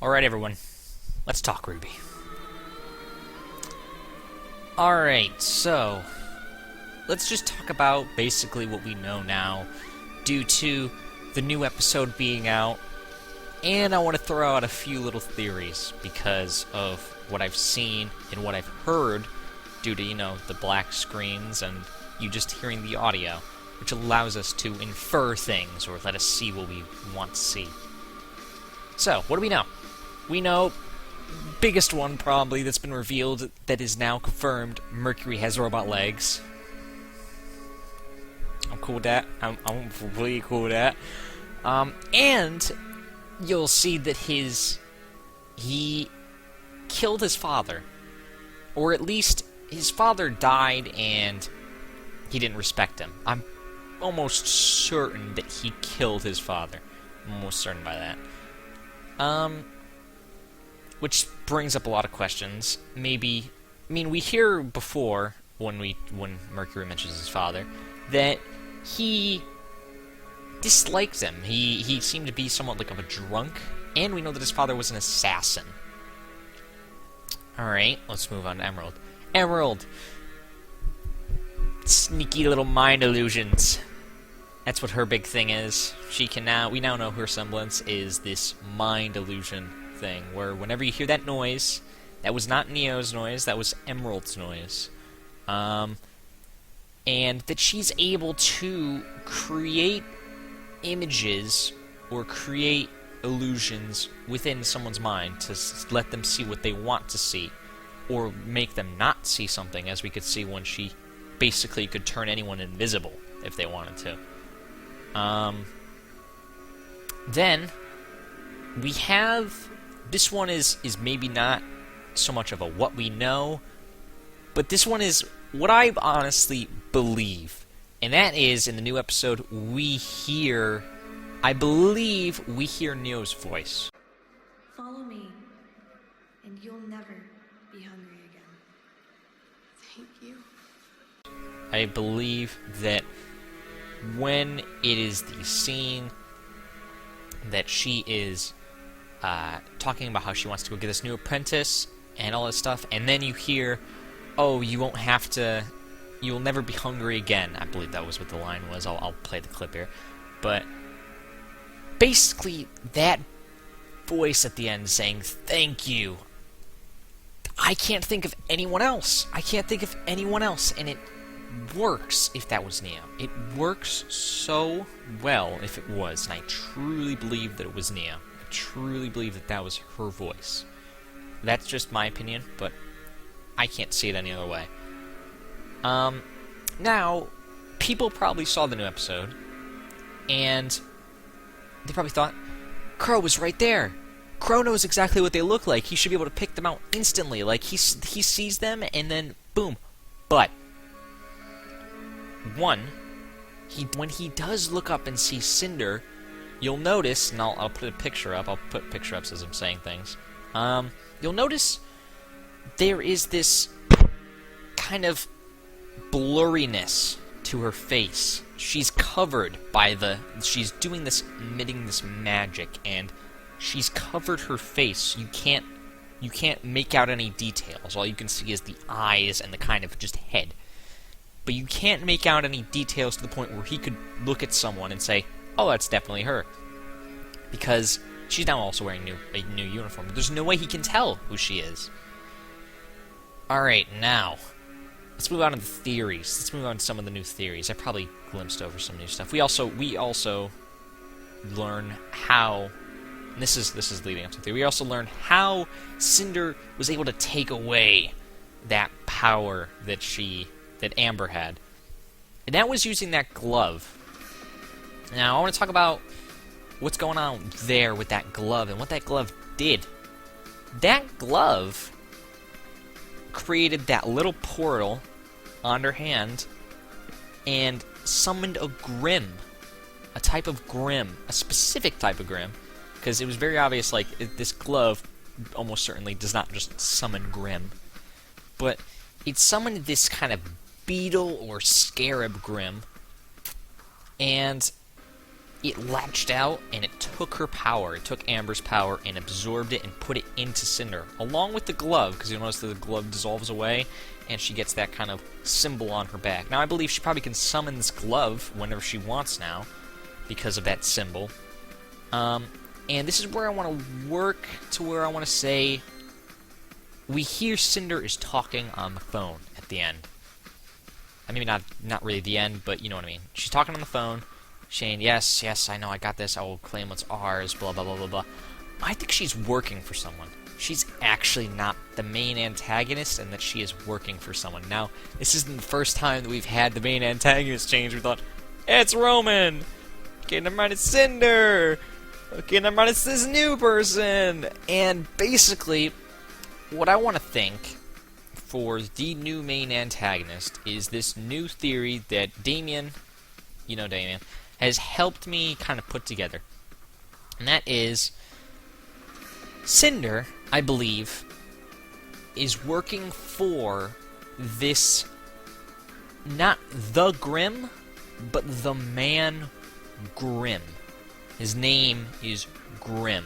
Alright everyone, let's talk RWBY. Alright, so let's just talk about basically what we know now due to the new episode being out, and I want to throw out a few little theories because of what I've seen and what I've heard due to, the black screens and you just hearing the audio, which allows us to infer things or let us see what we want to see. So, what do we know? We know, biggest one probably that's been revealed that is now confirmed, Mercury has robot legs. I'm cool with that. I'm really cool with that. And you'll see that he killed his father. Or at least his father died and he didn't respect him. I'm almost certain that he killed his father. I'm almost certain by that. Which brings up a lot of questions. Maybe, we hear before, when Mercury mentions his father, that he disliked him. He seemed to be somewhat like of a drunk, and we know that his father was an assassin. Alright, let's move on to Emerald. Emerald! Sneaky little mind illusions. That's what her big thing is. We now know her semblance is this mind illusion thing, where whenever you hear that noise, that was not Neo's noise, that was Emerald's noise. And that she's able to create images or create illusions within someone's mind to let them see what they want to see, or make them not see something, as we could see when she basically could turn anyone invisible if they wanted to. Then we have, this one is maybe not so much of a what we know, but this one is what I honestly believe. And that is, in the new episode, I believe we hear Neo's voice. Follow me, and you'll never be hungry again. Thank you. I believe that when it is the scene that she is talking about how she wants to go get this new apprentice and all this stuff, and then you hear, oh, you'll never be hungry again. I believe that was what the line was. I'll play the clip here. But basically, that voice at the end saying, thank you. I can't think of anyone else. And it works if that was Neo. It works so well if it was, and I truly believe that it was Neo. I truly believe that was her voice. That's just my opinion, but I can't see it any other way. Now, people probably saw the new episode, and they probably thought, Crow was right there. Crow knows exactly what they look like. He should be able to pick them out instantly. Like, he sees them, and then, boom. But when he does look up and see Cinder, you'll notice, and I'll put a picture up. I'll put picture ups as I'm saying things. You'll notice there is this kind of blurriness to her face. She's covered by she's doing this, emitting this magic, and she's covered her face. You can't make out any details. All you can see is the eyes and the kind of just head. But you can't make out any details to the point where he could look at someone and say, oh, that's definitely her. Because she's now also wearing a new uniform. There's no way he can tell who she is. Alright, now, let's move on to the theories. Let's move on to some of the new theories. I probably glimpsed over some new stuff. We also learn how, and this is leading up to the theory, we also learn how Cinder was able to take away that power that Amber had. And that was using that glove. Now, I want to talk about what's going on there with that glove and what that glove did. That glove created that little portal on her hand and summoned a Grimm. A type of Grimm. A specific type of Grimm. Because it was very obvious, this glove almost certainly does not just summon Grimm. But it summoned this kind of beetle or scarab Grimm, and it latched out and it took her power. It took Amber's power and absorbed it and put it into Cinder, along with the glove, because you'll notice that the glove dissolves away, and she gets that kind of symbol on her back. Now, I believe she probably can summon this glove whenever she wants now, because of that symbol. And this is where I want to work to where I want to say, we hear Cinder is talking on the phone at the end. I mean, not really the end, but you know what I mean. She's talking on the phone, saying, yes, I know, I got this, I will claim what's ours, blah, blah, blah, blah, blah. I think she's working for someone. She's actually not the main antagonist, and that she is working for someone. Now, this isn't the first time that we've had the main antagonist change. We thought, it's Roman! Okay, never mind, it's Cinder! Okay, never mind, it's this new person! And basically, what I want to think for the new main antagonist is this new theory that Damien, you know Damien, has helped me kind of put together. And that is, Cinder, I believe, is working for this, not the Grimm, but the man Grimm. His name is Grimm.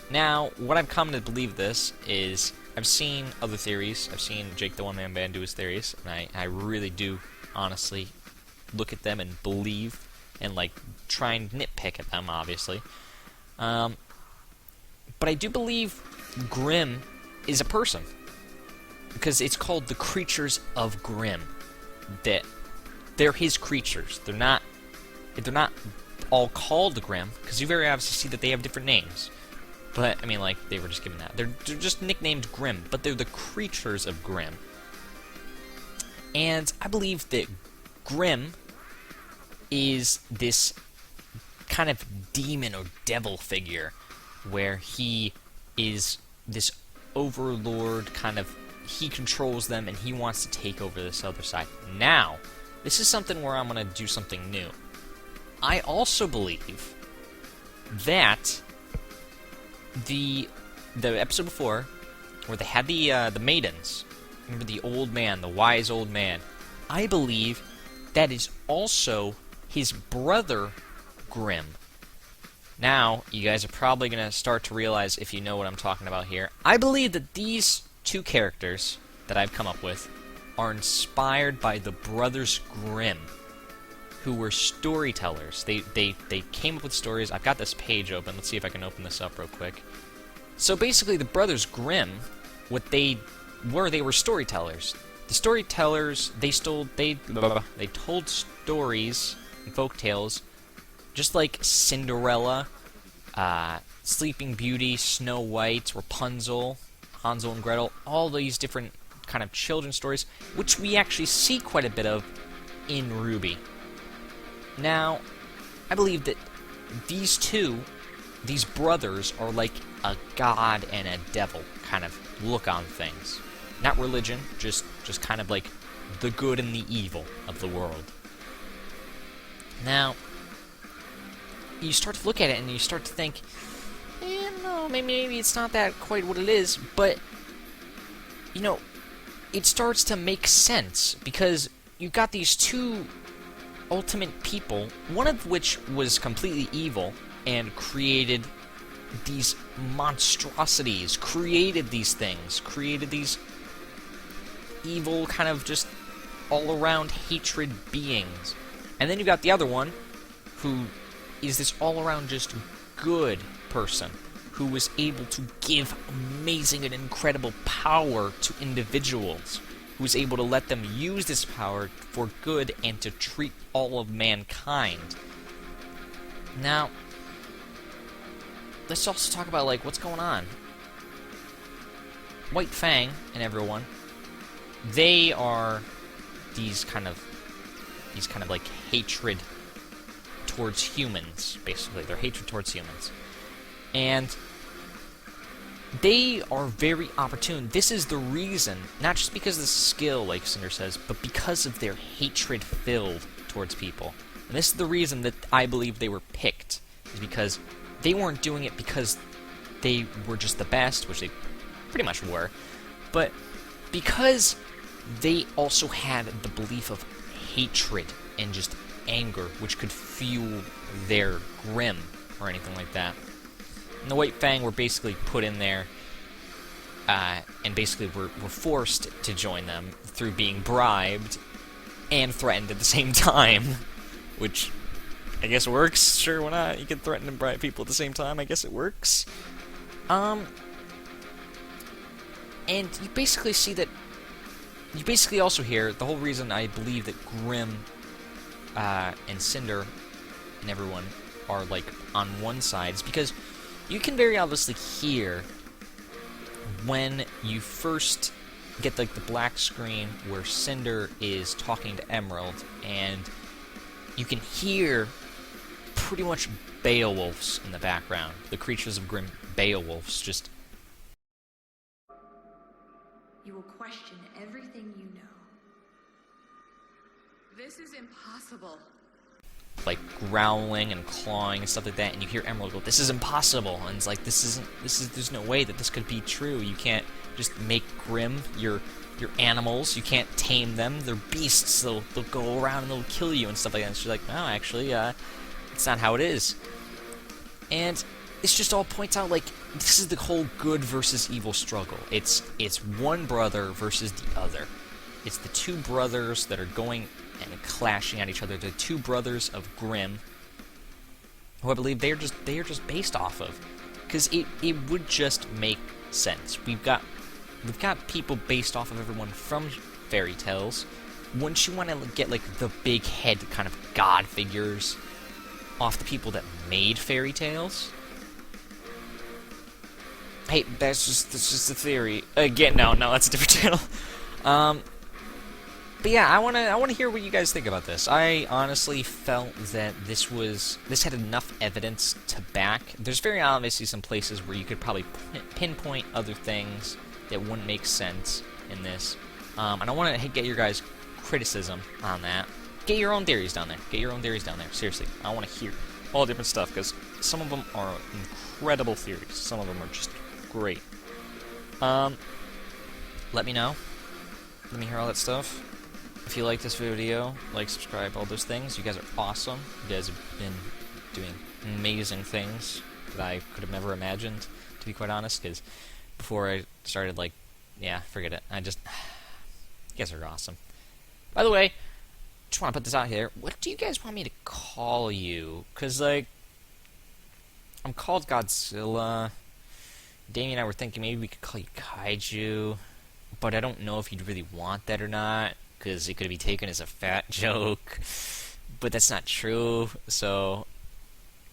Now, what I've come to believe this is, I've seen other theories. I've seen Jake the One Man Band do his theories, and I really do, honestly, look at them and believe, and like try and nitpick at them, obviously. But I do believe Grimm is a person, because it's called the Creatures of Grimm. That they're his creatures. They're not all called Grimm, because you very obviously see that they have different names. But I mean, like, they were just given that. They're just nicknamed Grimm, but they're the Creatures of Grimm. And I believe that Grimm is this kind of demon or devil figure, where he is this overlord, kind of, he controls them and he wants to take over this other side. Now, this is something where I'm going to do something new. I also believe that the episode before, where they had the maidens, remember the old man, the wise old man, I believe that is also his brother Grimm. Now, you guys are probably going to start to realize, if you know what I'm talking about here, I believe that these two characters that I've come up with are inspired by the brothers Grimm, who were storytellers. They came up with stories. I've got this page open. Let's see if I can open this up real quick. So basically, the brothers Grimm, what they were storytellers. The storytellers, they told stories and folk tales, just like Cinderella, Sleeping Beauty, Snow White, Rapunzel, Hansel and Gretel, all these different kind of children's stories, which we actually see quite a bit of in RWBY. Now, I believe that these brothers are like a god and a devil kind of look on things. Not religion, just kind of like the good and the evil of the world. Now, you start to look at it and you start to think, no, maybe it's not that quite what it is, but, you know, it starts to make sense, because you've got these two ultimate people, one of which was completely evil and created these monstrosities, created these things, created these evil, kind of just all-around hatred beings. And then you've got the other one, who is this all-around just good person, who was able to give amazing and incredible power to individuals, who was able to let them use this power for good and to treat all of mankind. Now, let's also talk about, like, what's going on. White Fang and everyone, they are these kind of like hatred towards humans, basically. Their hatred towards humans. And they are very opportune. This is the reason, not just because of the skill, like Cinder says, but because of their hatred filled towards people. And this is the reason that I believe they were picked, is because they weren't doing it because they were just the best, which they pretty much were, but because they also had the belief of hatred and just anger, which could fuel their Grimm or anything like that. And the White Fang were basically put in there, and basically were forced to join them through being bribed and threatened at the same time, which I guess works. Sure, why not? You can threaten and bribe people at the same time. I guess it works. And you basically see that. You basically also hear the whole reason I believe that Grimm and Cinder and everyone are like on one side is because you can very obviously hear when you first get like the black screen where Cinder is talking to Emerald, and you can hear pretty much Beowulfs in the background. The creatures of Grimm, Beowulfs, just... You will question everything you know. This is impossible. like growling and clawing and stuff like that, and you hear Emerald go, "This is impossible," and it's like, there's no way that this could be true. You can't just make Grimm your animals. You can't tame them. They're beasts. They'll go around and they'll kill you and stuff like that. And she's like, "No, actually, it's not how it is." And this just all points out, like, this is the whole good versus evil struggle. It's one brother versus the other. It's the two brothers that are going and clashing at each other. The two brothers of Grimm, who I believe they are just based off of, because it would just make sense. We've got people based off of everyone from fairy tales. Wouldn't you want to get like the big head kind of god figures off the people that made fairy tales? Hey, that's just a theory. Again, no, that's a different channel. But yeah, I wanna hear what you guys think about this. I honestly felt that this had enough evidence to back. There's very obviously some places where you could probably pinpoint other things that wouldn't make sense in this. And I want to get your guys' criticism on that. Get your own theories down there. Seriously, I want to hear all different stuff, because some of them are incredible theories. Some of them are just great. Let me know. Let me hear all that stuff. If you like this video, like, subscribe, all those things. You guys are awesome. You guys have been doing amazing things that I could have never imagined, to be quite honest, because before I started, like, yeah, forget it. You guys are awesome. By the way, just want to put this out here. What do you guys want me to call you? Because, like, I'm called Godzilla. Damien and I were thinking maybe we could call you Kaiju, but I don't know if you'd really want that or not, because it could be taken as a fat joke, but that's not true. So,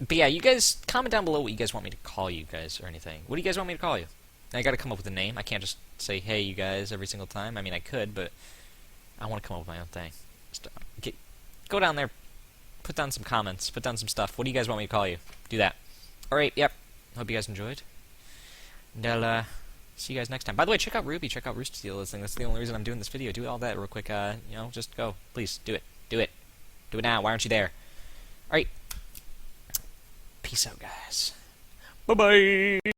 but yeah, you guys comment down below what you guys want me to call you guys or anything. What do you guys want me to call you? I gotta come up with a name. I can't just say, "Hey, you guys," every single time. I mean, I could, but I want to come up with my own thing. Just, go down there, put down some comments, put down some stuff. What do you guys want me to call you? Do that. Alright, yep. Hope you guys enjoyed. And I'll see you guys next time. By the way, check out RWBY, check out Rooster Steal. That's the only reason I'm doing this video. Do all that real quick. Just go. Please, do it. Do it. Do it now. Why aren't you there? Alright. Peace out, guys. Bye-bye.